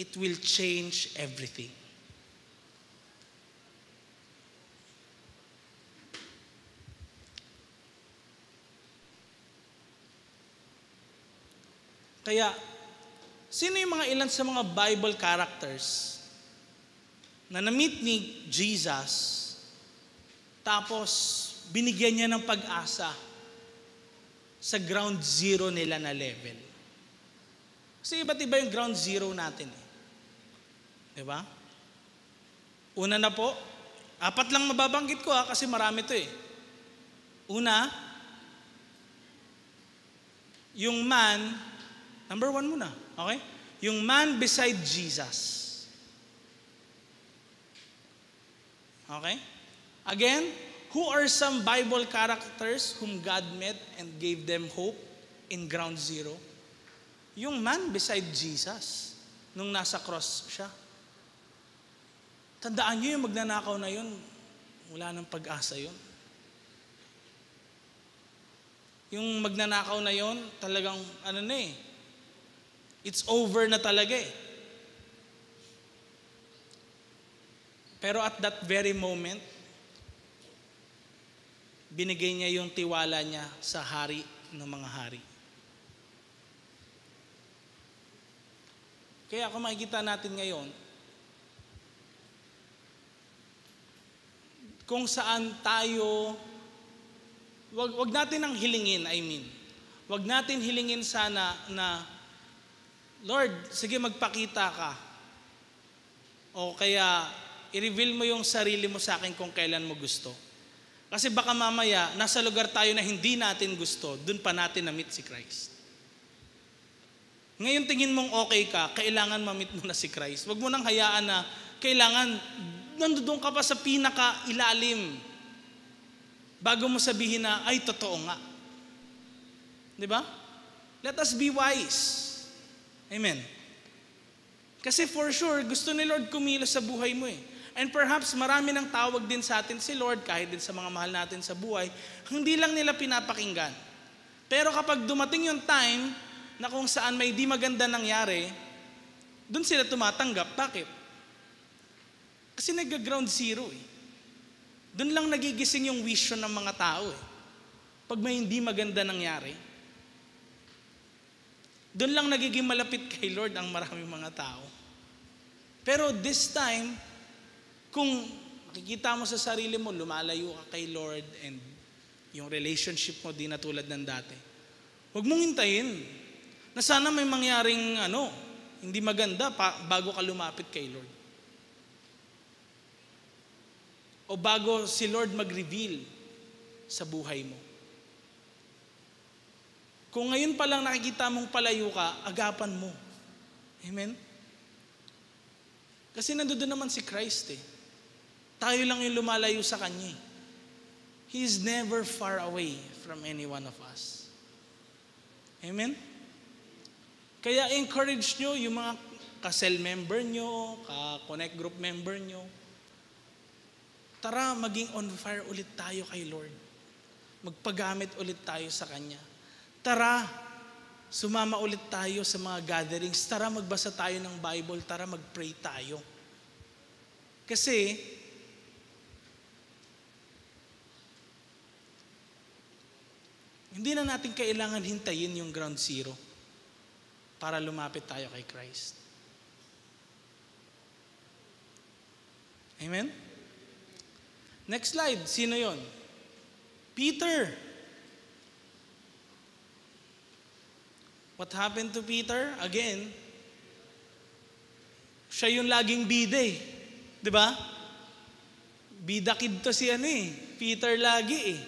It will change everything. Kaya, sino yung mga ilan sa mga Bible characters na na-meet ni Jesus, tapos binigyan niya ng pag-asa sa ground zero nila na level? Kasi iba't iba yung ground zero natin. Diba? Una na po, 4 lang mababanggit ko kasi marami to eh. Una, yung man, number 1 muna, okay? Yung man beside Jesus. Okay? Again, who are some Bible characters whom God met and gave them hope in ground zero? Yung man beside Jesus, nung nasa cross siya. Tandaan niyo yung magnanakaw na yun, wala nang pag-asa yun. Yung magnanakaw na yun, talagang it's over na talaga eh. Pero at that very moment, binigay niya yung tiwala niya sa hari ng mga hari. Kaya kung makikita natin ngayon, kung saan tayo, wag natin ang hilingin, wag natin hilingin sana na, Lord, sige magpakita ka. O kaya, i-reveal mo yung sarili mo sa akin kung kailan mo gusto. Kasi baka mamaya, nasa lugar tayo na hindi natin gusto, dun pa natin na-meet si Christ. Ngayon tingin mong okay ka, kailangan ma-meet mo na si Christ. Huwag mo nang hayaan na kailangan, nandoon ka pa sa pinaka-ilalim bago mo sabihin na, ay, totoo nga. Di ba? Let us be wise. Amen. Kasi for sure, gusto ni Lord kumilos sa buhay mo eh. And perhaps marami ng tawag din sa atin si Lord, kahit din sa mga mahal natin sa buhay, hindi lang nila pinapakinggan. Pero kapag dumating yung time na kung saan may di maganda nangyari, doon sila tumatanggap. Bakit? Kasi nag-ground zero eh. Doon lang nagigising yung vision ng mga tao eh. Pag may hindi maganda nangyari, doon lang nagiging malapit kay Lord ang maraming mga tao. Pero this time, kung makikita mo sa sarili mo, lumalayo ka kay Lord and yung relationship mo di na tulad ng dati, huwag mong hintayin na sana may mangyaring hindi maganda bago ka lumapit kay Lord. O bago si Lord mag-reveal sa buhay mo. Kung ngayon pa lang nakikita mong palayo ka, agapan mo. Amen? Kasi nandoon naman si Christ eh. Tayo lang yung lumalayo sa Kanya. He is never far away from any one of us. Amen? Kaya encourage nyo yung mga ka-cell member nyo, ka-connect group member nyo. Tara, maging on fire ulit tayo kay Lord. Magpagamit ulit tayo sa Kanya. Tara, sumama ulit tayo sa mga gatherings. Tara, magbasa tayo ng Bible. Tara, mag-pray tayo. Kasi, hindi na natin kailangan hintayin yung ground zero para lumapit tayo kay Christ. Amen? Next slide. Sino yon? Peter. What happened to Peter? Again, siya yung laging bida eh. Diba? Bida kid to si Peter lagi eh.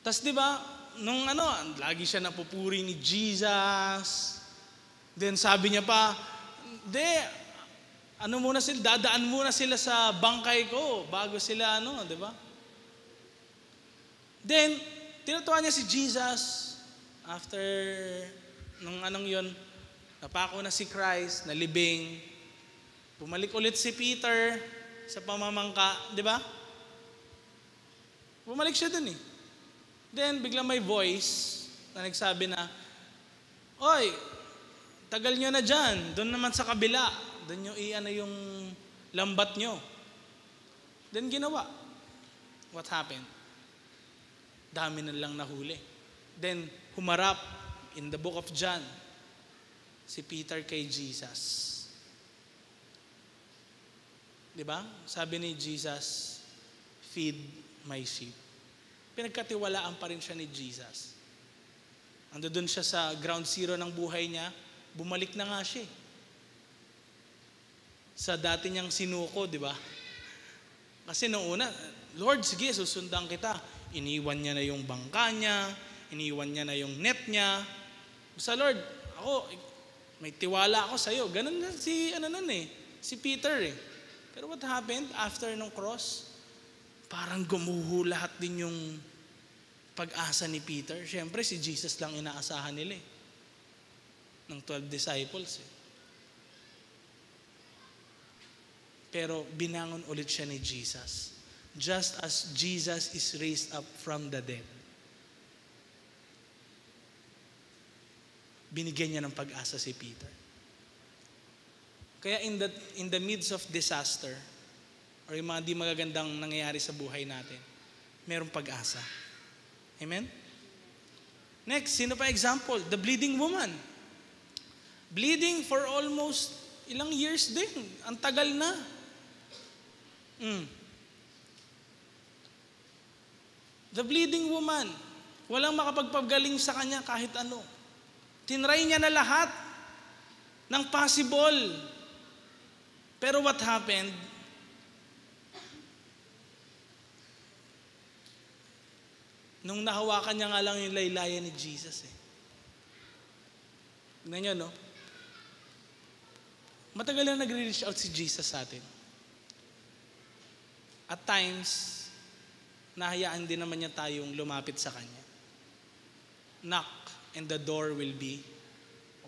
Tas diba, nung lagi siya napupuri ni Jesus. Then sabi niya pa, dadaan muna sila sa bangkay ko bago sila diba? Then, tinutuwa niya si Jesus after nung yun, napako na si Christ, nalibing. Bumalik ulit si Peter sa pamamangka, di ba? Bumalik siya dun eh. Then, biglang may voice na nagsabi na, "Oy, tagal nyo na dyan, doon naman sa kabila, doon nyo yung lambat nyo." Then, ginawa. What happened? Dami na lang nahuli. Then, humarap in the book of John, si Peter kay Jesus. Diba? Sabi ni Jesus, "Feed my sheep." Pinagkatiwalaan pa rin siya ni Jesus. Ando doon siya sa ground zero ng buhay niya, bumalik na nga siya. Sa dati niyang sinuko, diba? Kasi noong una, "Lord, sige, susundan kita." Iniwan niya na yung bangka niya, iniwan niya na yung net niya. Basta, "Lord, ako, may tiwala ako sa'yo." Ganun na si Peter eh. Pero what happened after nung cross? Parang gumuho lahat din yung pag-asa ni Peter. Siyempre, si Jesus lang inaasahan nila eh. Ng 12 disciples eh. Pero binangon ulit siya ni Jesus. Just as Jesus is raised up from the dead. Binigyan niya ng pag-asa si Peter. Kaya in the midst of disaster, or yung mga di magagandang nangyayari sa buhay natin, merong pag-asa. Amen? Next, sino pa example? The bleeding woman. Bleeding for almost ilang years din. Ang tagal na. The bleeding woman, walang makapagpagaling sa kanya kahit ano. Tinry niya na lahat ng possible. Pero what happened? Nung nahawakan niya nga lang yung laylayan ni Jesus eh. Tignan niyo, no? Matagal na nagre-reach out si Jesus sa atin. At times, nahayaan din naman niya tayong lumapit sa Kanya. Knock, and the door will be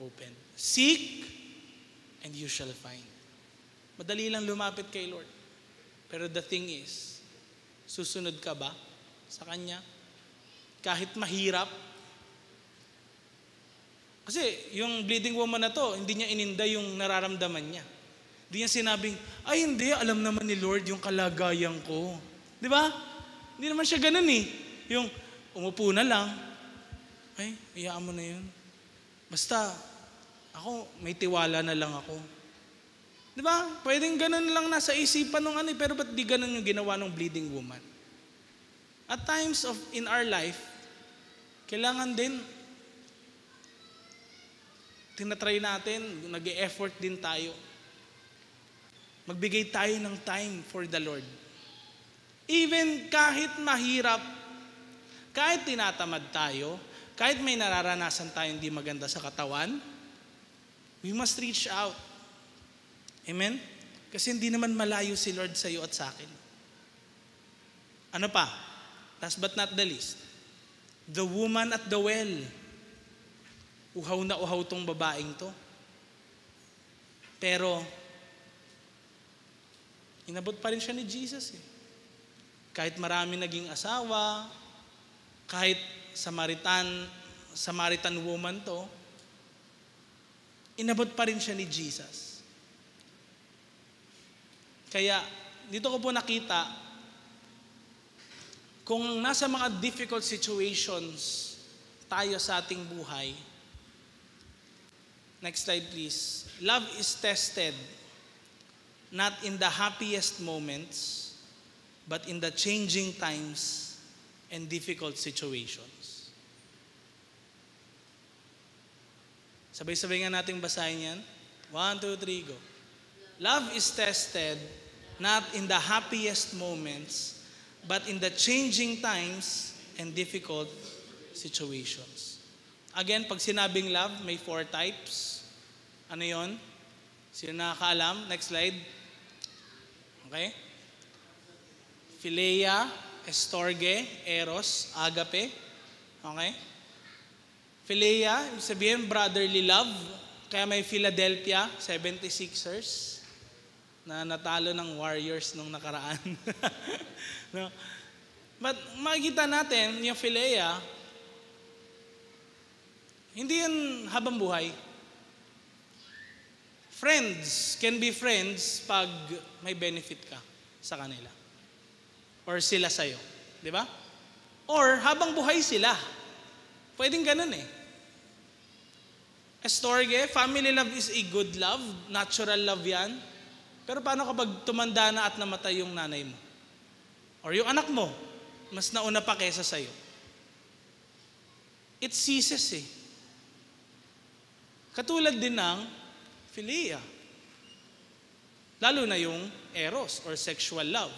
open. Seek, and you shall find. Madali lang lumapit kay Lord. Pero the thing is, susunod ka ba sa Kanya? Kahit mahirap. Kasi yung bleeding woman na to, hindi niya ininda yung nararamdaman niya. Hindi niya sinabing, ay hindi, alam naman ni Lord yung kalagayan ko. Di ba? Hindi naman siya ganun eh. Yung umupo na lang, ay, iyaan mo na yun. Basta, ako, may tiwala na lang ako. Di ba? Pwedeng ganun lang nasa isipan ng ano, pero ba't di ganun yung ginawa ng bleeding woman? At times in our life, kailangan din, tinatry natin, nag-e-effort din tayo. Magbigay tayo ng time for the Lord. Even kahit mahirap, kahit tinatamad tayo, kahit may nararanasan tayo hindi maganda sa katawan, we must reach out. Amen? Kasi hindi naman malayo si Lord sa iyo at sa akin. Ano pa? Last but not the least, the woman at the well. Uhaw na uhaw tong babaeng to. Pero, inabot pa rin siya ni Jesus eh. Kahit marami naging asawa, kahit Samaritan woman to, inabot pa rin siya ni Jesus. Kaya, dito ko po nakita, kung nasa mga difficult situations tayo sa ating buhay, next slide please. Love is tested not in the happiest moments, but in the changing times and difficult situations. Sabay-sabay nga nating basahin yan. 1, 2, 3, go. Love is tested not in the happiest moments, but in the changing times and difficult situations. Again, pag sinabing love, may 4 types. Ano yon? Sino nakakaalam? Next slide. Okay? Philia, Estorge, Eros, Agape. Okay? Philia, ibig sabihin brotherly love. Kaya may Philadelphia, 76ers, na natalo ng Warriors nung nakaraan. No? But makikita natin, yung Philia, hindi yan habang buhay. Friends can be friends pag may benefit ka sa kanila. Or sila sa'yo. Di ba? Or habang buhay sila. Pwedeng ganun eh. Estorge, family love is a good love. Natural love yan. Pero paano kapag tumanda na at namatay yung nanay mo? Or yung anak mo, mas nauna pa kesa sa'yo. It ceases eh. Katulad din ng philia. Lalo na yung eros or sexual love.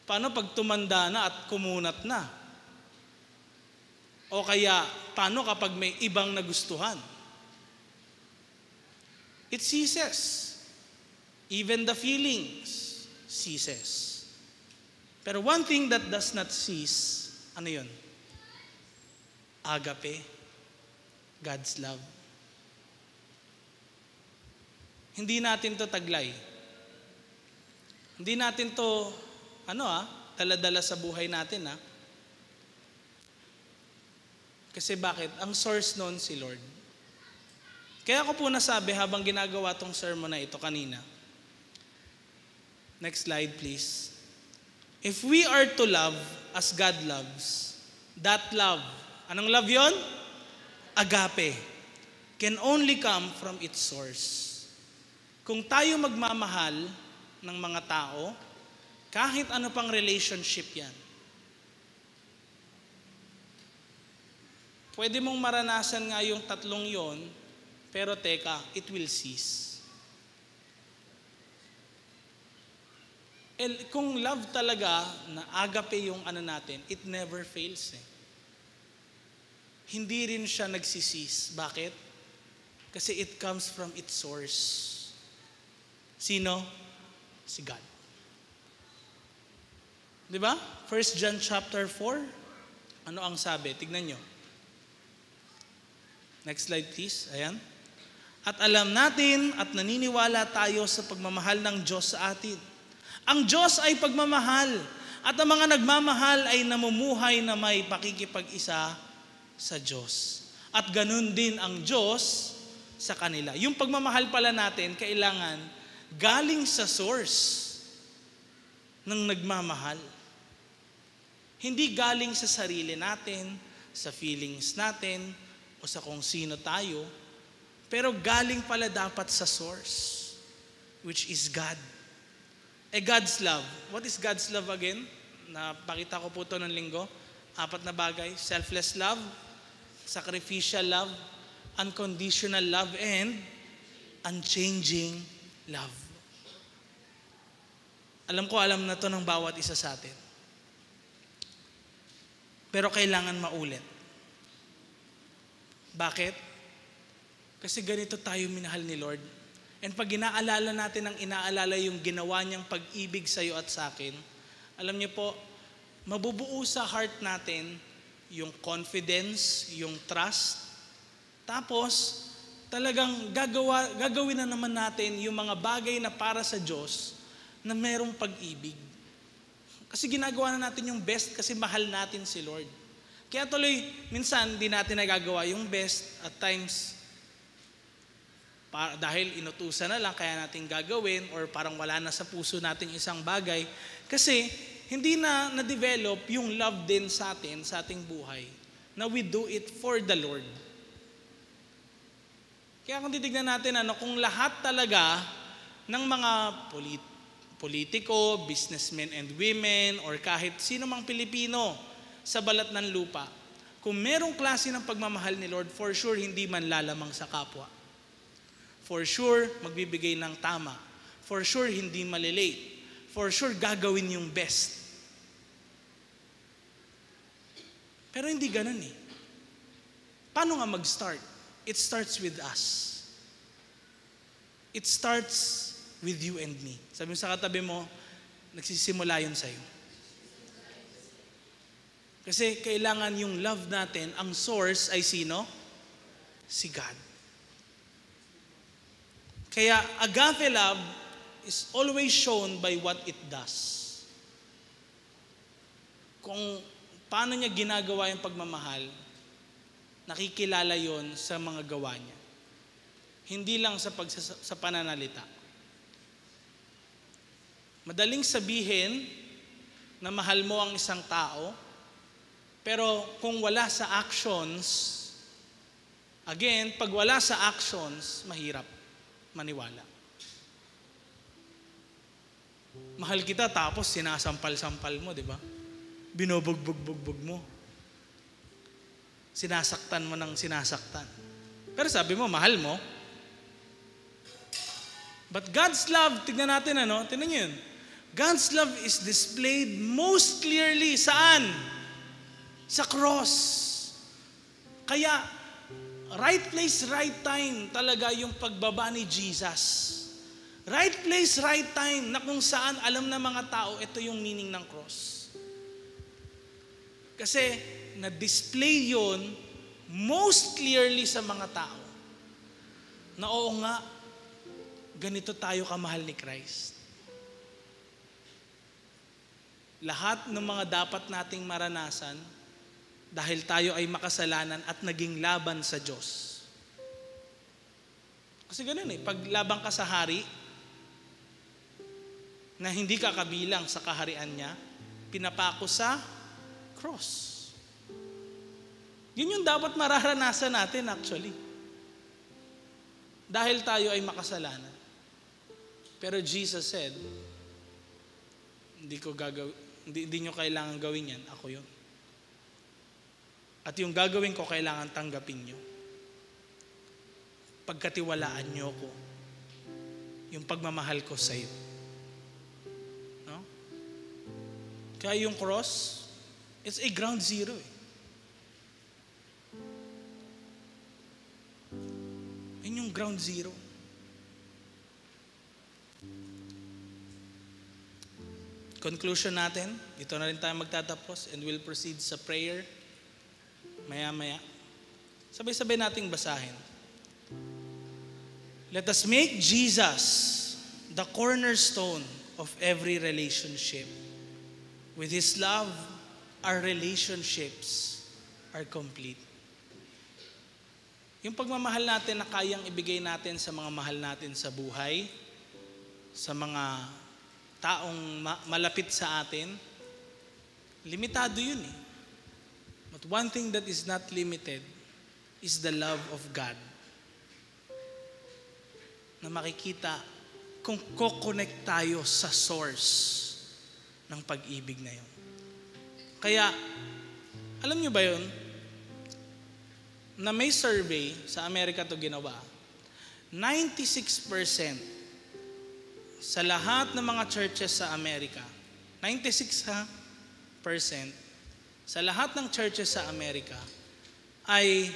Paano pag tumanda na at kumunat na? O kaya, paano kapag may ibang nagustuhan? It ceases. Even the feelings ceases. Pero one thing that does not cease, ano yun? Agape, God's love. Hindi natin to taglay. Hindi natin to, dala-dala sa buhay natin. Kasi bakit? Ang source nun si Lord. Kaya ko po nasabi habang ginagawa tong sermon na ito kanina. Next slide please. If we are to love as God loves, that love, anong love yon? Agape, can only come from its source. Kung tayo magmamahal ng mga tao, kahit ano pang relationship yan, pwede mong maranasan nga yung tatlong yon, pero teka, it will cease. Kung love talaga, na agape yung natin, it never fails eh. Hindi rin siya nagsisis. Bakit? Kasi it comes from its source. Sino? Si God. Di ba? 1 John chapter 4. Ano ang sabi? Tignan nyo. Next slide please. Ayan. At alam natin at naniniwala tayo sa pagmamahal ng Diyos sa atin. Ang Diyos ay pagmamahal. At ang mga nagmamahal ay namumuhay na may pakikipag-isa sa Diyos. At ganun din ang Diyos sa kanila. Yung pagmamahal pala natin, kailangan galing sa source ng nagmamahal. Hindi galing sa sarili natin, sa feelings natin, o sa kung sino tayo, pero galing pala dapat sa source, which is God. God's love. What is God's love again? Napakita ko po ito ng linggo. 4 na bagay. Selfless love, sacrificial love, unconditional love, and unchanging love. Alam na to ng bawat isa sa atin. Pero kailangan maulit. Bakit? Kasi ganito tayo minahal ni Lord. And pag inaalala natin ang inaalala yung ginawa niyang pag-ibig sa iyo at sa akin, alam niyo po, mabubuo sa heart natin yung confidence, yung trust. Tapos, talagang gagawin na naman natin yung mga bagay na para sa Diyos na merong pag-ibig. Kasi ginagawa na natin yung best kasi mahal natin si Lord. Kaya tuloy, minsan, di natin nagagawa yung best at times, dahil inutusan na lang, kaya natin gagawin or parang wala na sa puso natin isang bagay. Kasi, hindi na na-develop yung love din sa atin, sa ating buhay, na we do it for the Lord. Kaya kung titignan natin, kung lahat talaga ng mga politiko, businessmen and women, or kahit sino mang Pilipino sa balat ng lupa, kung merong klase ng pagmamahal ni Lord, for sure, hindi man lalamang sa kapwa. For sure, magbibigay ng tama. For sure, hindi malilate. For sure, gagawin yung best. Pero hindi ganun eh. Paano nga mag-start? It starts with us. It starts with you and me. Sabi mo sa katabi mo, nagsisimula yun sa'yo. Kasi kailangan yung love natin, ang source ay sino? Si God. Kaya agape love is always shown by what it does. Kung paano niya ginagawa yung pagmamahal, nakikilala yon sa mga gawa niya. Hindi lang sa pananalita. Madaling sabihin na mahal mo ang isang tao, pero kung wala sa actions, again, pag wala sa actions, mahirap maniwala. Mahal kita tapos sinasampal-sampal mo, di ba? Binubugbog-bugbog mo. Sinasaktan mo ng sinasaktan. Pero sabi mo, mahal mo. But God's love, tignan natin tignan nyo yun. God's love is displayed most clearly saan? Sa cross. Kaya, right place, right time talaga yung pagbaba ni Jesus. Right place, right time na kung saan alam ng mga tao, ito yung meaning ng cross. Kasi, na-display yun most clearly sa mga tao. Na oo nga, ganito tayo kamahal ni Christ. Lahat ng mga dapat nating maranasan, dahil tayo ay makasalanan at naging laban sa Diyos. Kasi ganun pag labang ka sa hari, na hindi ka kabilang sa kaharian niya, pinapako sa cross. Yun yung dapat mararanasan natin actually. Dahil tayo ay makasalanan. Pero Jesus said, hindi nyo kailangan gawin yan, ako yun. At yung gagawin ko, kailangan tanggapin nyo. Pagkatiwalaan nyo ko. Yung pagmamahal ko sa iyo. No? Kaya yung cross, it's a ground zero Yun yung ground zero. conclusion natin, dito na rin tayo magtatapos and we'll proceed sa prayer maya-maya. Sabay-sabay nating basahin. Let us make Jesus the cornerstone of every relationship. With His love, our relationships are complete. Yung pagmamahal natin na kayang ibigay natin sa mga mahal natin sa buhay, sa mga taong malapit sa atin, limitado yun eh. But one thing that is not limited is the love of God. Na makikita kung ko-connect tayo sa source ng pag-ibig na yun. Kaya, alam nyo ba yun? Na may survey, sa Amerika to ginawa, 96% sa lahat ng mga churches sa Amerika, 96% sa lahat ng churches sa Amerika ay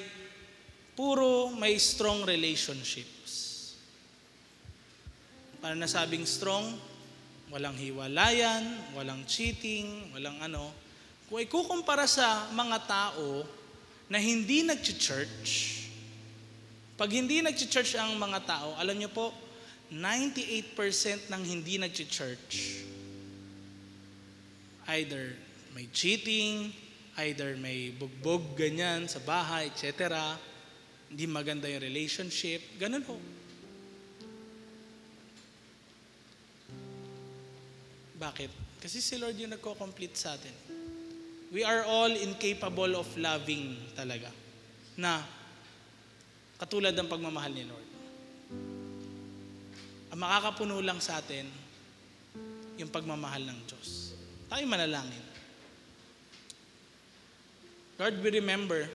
puro may strong relationships. Para nasabing strong, walang hiwalayan, walang cheating, walang ano. Kung ikukumpara sa mga tao na hindi nag-church, pag hindi nag-church ang mga tao, alam nyo po, 98% ng hindi nag-church, either may cheating, either may bugbog ganyan sa bahay, etc. Hindi maganda yung relationship, ganun po. Bakit? Kasi si Lord yung nagko-complete sa atin. We are all incapable of loving talaga. Na katulad ng pagmamahal ni Lord. Ang makakapuno lang sa atin, yung pagmamahal ng Diyos. Tayo manalangin. Lord, we remember